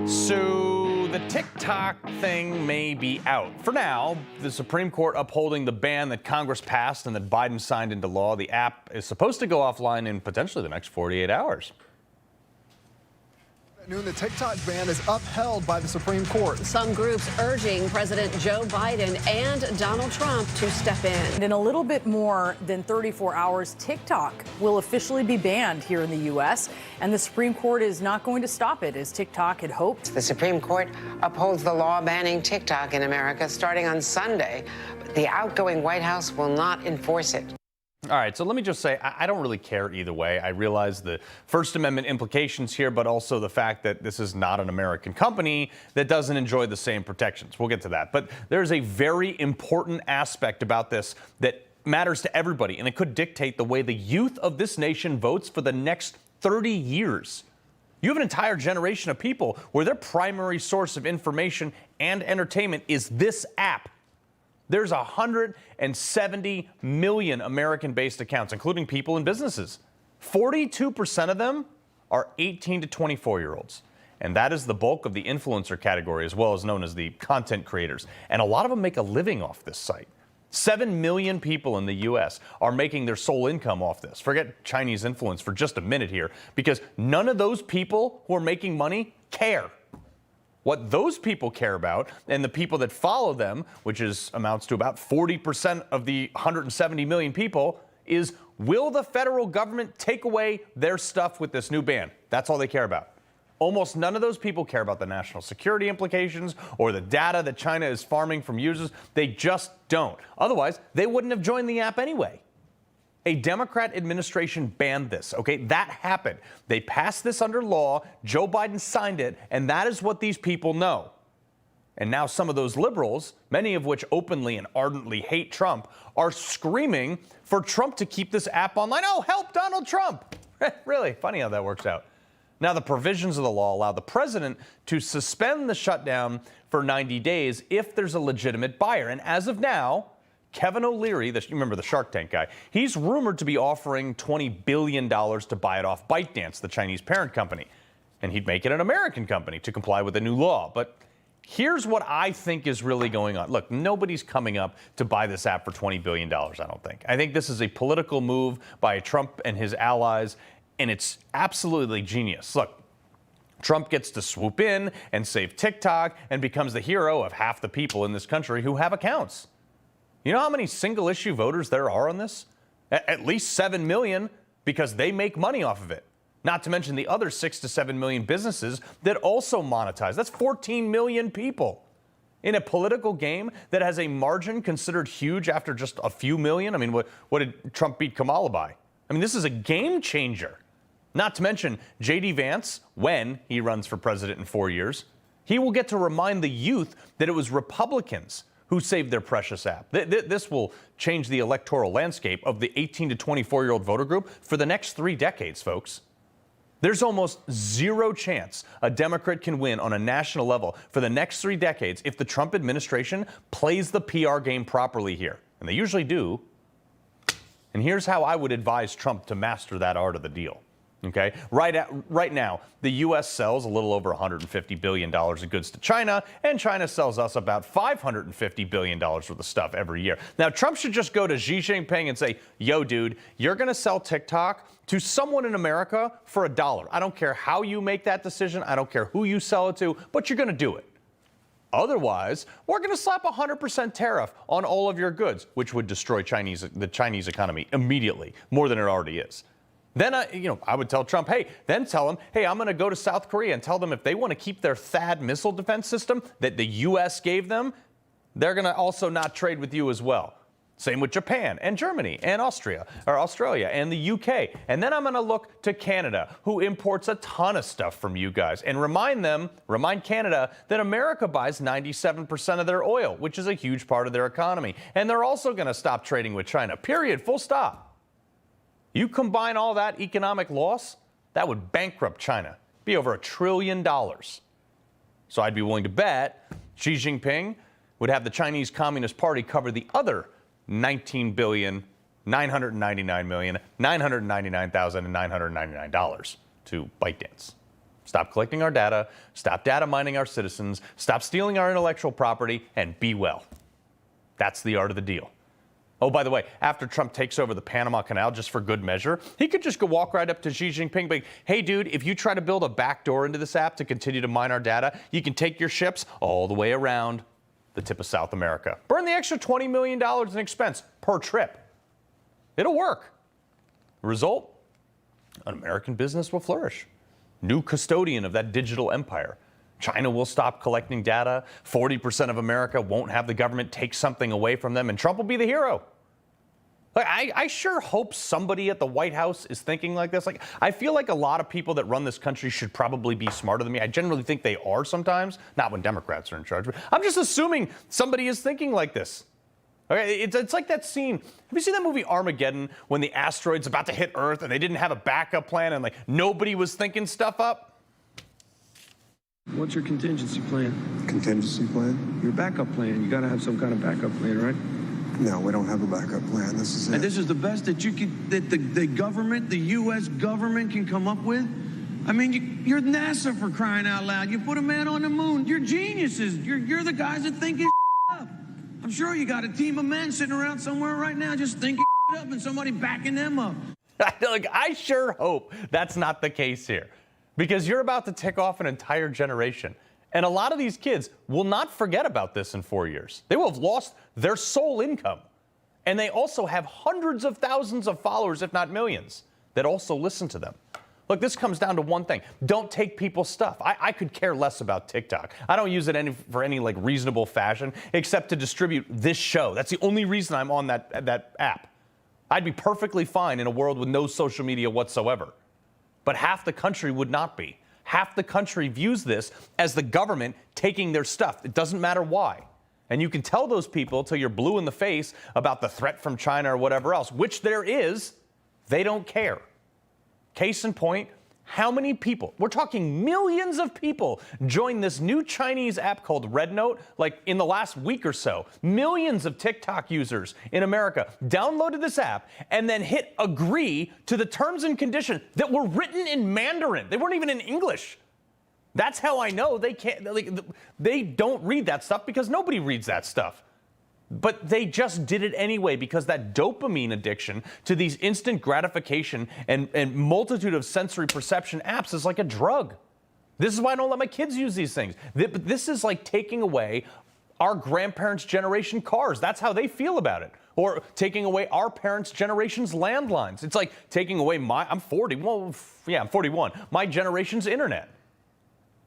So the TikTok thing may be out. For now, the Supreme Court upholding the ban that Congress passed and that Biden signed into law. The app is supposed to go offline in potentially the next 48 hours. At noon, the TikTok ban is upheld by the Supreme Court. Some groups urging President Joe Biden and Donald Trump to step in. In a little bit more than 34 hours, TikTok will officially be banned here in the U.S., and the Supreme Court is not going to stop it, as TikTok had hoped. The Supreme Court upholds the law banning TikTok in America starting on Sunday. But the outgoing White House will not enforce it. All right, so let me just say, I don't really care either way. I realize the First Amendment implications here, but also the fact that this is not an American company that doesn't enjoy the same protections. We'll get to that. But there's a very important aspect about this that matters to everybody, and it could dictate the way the youth of this nation votes for the next 30 years. You have an entire generation of people where their primary source of information and entertainment is this app. There's 170 million American-based accounts, including people and businesses. 42% of them are 18 to 24-year-olds. And that is the bulk of the influencer category, as well as known as the content creators. And a lot of them make a living off this site. 7 million people in the U.S. are making their sole income off this. Forget Chinese influence for just a minute here, because none of those people who are making money care. What those people care about, and the people that follow them, which amounts to about 40% of the 170 million people, is will the federal government take away their stuff with this new ban? That's all they care about. Almost none of those people care about the national security implications or the data that China is farming from users. They just don't. Otherwise, they wouldn't have joined the app anyway. A Democrat administration banned this, okay? That happened. They passed this under law. Joe Biden signed it, and that is what these people know. And now some of those liberals, many of which openly and ardently hate Trump, are screaming for Trump to keep this app online. Oh, help Donald Trump! Really, funny how that works out. Now, the provisions of the law allow the president to suspend the shutdown for 90 days if there's a legitimate buyer. And as of now, Kevin O'Leary, you remember the Shark Tank guy, he's rumored to be offering $20 billion to buy it off ByteDance, the Chinese parent company. And he'd make it an American company to comply with the new law. But here's what I think is really going on. Look, nobody's coming up to buy this app for $20 billion, I don't think. I think this is a political move by Trump and his allies, and it's absolutely genius. Look, Trump gets to swoop in and save TikTok and becomes the hero of half the people in this country who have accounts. You know how many single-issue voters there are on this? At least 7 million, because they make money off of it. Not to mention the other 6 to 7 million businesses that also monetize. That's 14 million people. In a political game that has a margin considered huge after just a few million. I mean, what did Trump beat Kamala by? I mean, this is a game changer. Not to mention J.D. Vance, when he runs for president in 4 years, he will get to remind the youth that it was Republicans who saved their precious app. This will change the electoral landscape of the 18 to 24-year-old voter group for the next 3 decades, folks. There's almost zero chance a Democrat can win on a national level for the next 3 decades if the Trump administration plays the PR game properly here. And they usually do. And here's how I would advise Trump to master that art of the deal. Okay, right now, the U.S. sells a little over $150 billion of goods to China, and China sells us about $550 billion worth of stuff every year. Now, Trump should just go to Xi Jinping and say, yo, dude, you're going to sell TikTok to someone in America for $1. I don't care how you make that decision. I don't care who you sell it to, but you're going to do it. Otherwise, we're going to slap a 100% tariff on all of your goods, which would destroy the Chinese economy immediately, more than it already is. Then, I would tell Trump, then tell him, I'm going to go to South Korea and tell them if they want to keep their THAAD missile defense system that the U.S. gave them, they're going to also not trade with you as well. Same with Japan and Germany and Australia and the UK. And then I'm going to look to Canada, who imports a ton of stuff from you guys, and remind Canada that America buys 97% of their oil, which is a huge part of their economy. And they're also going to stop trading with China, period, full stop. You combine all that economic loss, that would bankrupt China, be over $1 trillion. So I'd be willing to bet Xi Jinping would have the Chinese Communist Party cover the other $19,999,999,999 to ByteDance. Stop collecting our data, stop data mining our citizens, stop stealing our intellectual property, and be well. That's the art of the deal. Oh, by the way, after Trump takes over the Panama Canal, just for good measure, he could just go walk right up to Xi Jinping, be like, hey, dude, if you try to build a backdoor into this app to continue to mine our data, you can take your ships all the way around the tip of South America. Burn the extra $20 million in expense per trip. It'll work. The result? An American business will flourish. New custodian of that digital empire. China will stop collecting data. 40% of America won't have the government take something away from them, and Trump will be the hero. Like, I sure hope somebody at the White House is thinking like this. Like, I feel like a lot of people that run this country should probably be smarter than me. I generally think they are sometimes, not when Democrats are in charge. But I'm just assuming somebody is thinking like this. Okay, it's like that scene. Have you seen that movie Armageddon when the asteroid's about to hit Earth and they didn't have a backup plan and like nobody was thinking stuff up? What's your contingency plan? Contingency plan? Your backup plan. You got to have some kind of backup plan, right? No, we don't have a backup plan. This is it. And this is the best that you could, that the government, the U.S. government can come up with? I mean, you're NASA, for crying out loud. You put a man on the moon. You're geniuses. You're the guys that think it up. I'm sure you got a team of men sitting around somewhere right now just thinking up and somebody backing them up. Like, I sure hope that's not the case here, because you're about to tick off an entire generation. And a lot of these kids will not forget about this in 4 years. They will have lost their sole income. And they also have hundreds of thousands of followers, if not millions, that also listen to them. Look, this comes down to one thing. Don't take people's stuff. I could care less about TikTok. I don't use it for any like reasonable fashion, except to distribute this show. That's the only reason I'm on that app. I'd be perfectly fine in a world with no social media whatsoever. But half the country would not be. Half the country views this as the government taking their stuff. It doesn't matter why. And you can tell those people till you're blue in the face about the threat from China or whatever else, which there is. They don't care. Case in point, how many people, we're talking millions of people, joined this new Chinese app called Red Note, like in the last week or so. Millions of TikTok users in America downloaded this app and then hit agree to the terms and conditions that were written in Mandarin. They weren't even in English. That's how I know they can't, like, they don't read that stuff, because nobody reads that stuff. But they just did it anyway, because that dopamine addiction to these instant gratification and multitude of sensory perception apps is like a drug. This is why I don't let my kids use these things. But this is like taking away our grandparents' generation cars. That's how they feel about it. Or taking away our parents' generation's landlines. It's like taking away I'm 40. Well, yeah, I'm 41. My generation's internet.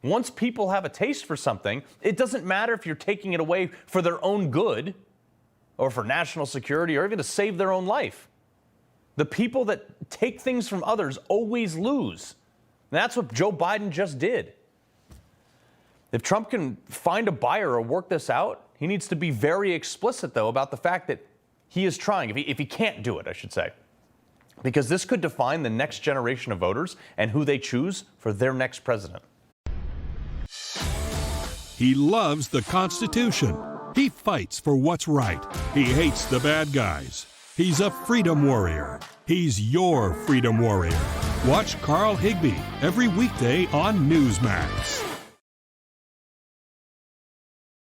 Once people have a taste for something, it doesn't matter if you're taking it away for their own good, or for national security, or even to save their own life. The people that take things from others always lose. And that's what Joe Biden just did. If Trump can find a buyer or work this out, he needs to be very explicit, though, about the fact that he is trying, if he can't do it, I should say. Because this could define the next generation of voters and who they choose for their next president. He loves the Constitution. He fights for what's right. He hates the bad guys. He's a freedom warrior. He's your freedom warrior. Watch Carl Higbie every weekday on Newsmax.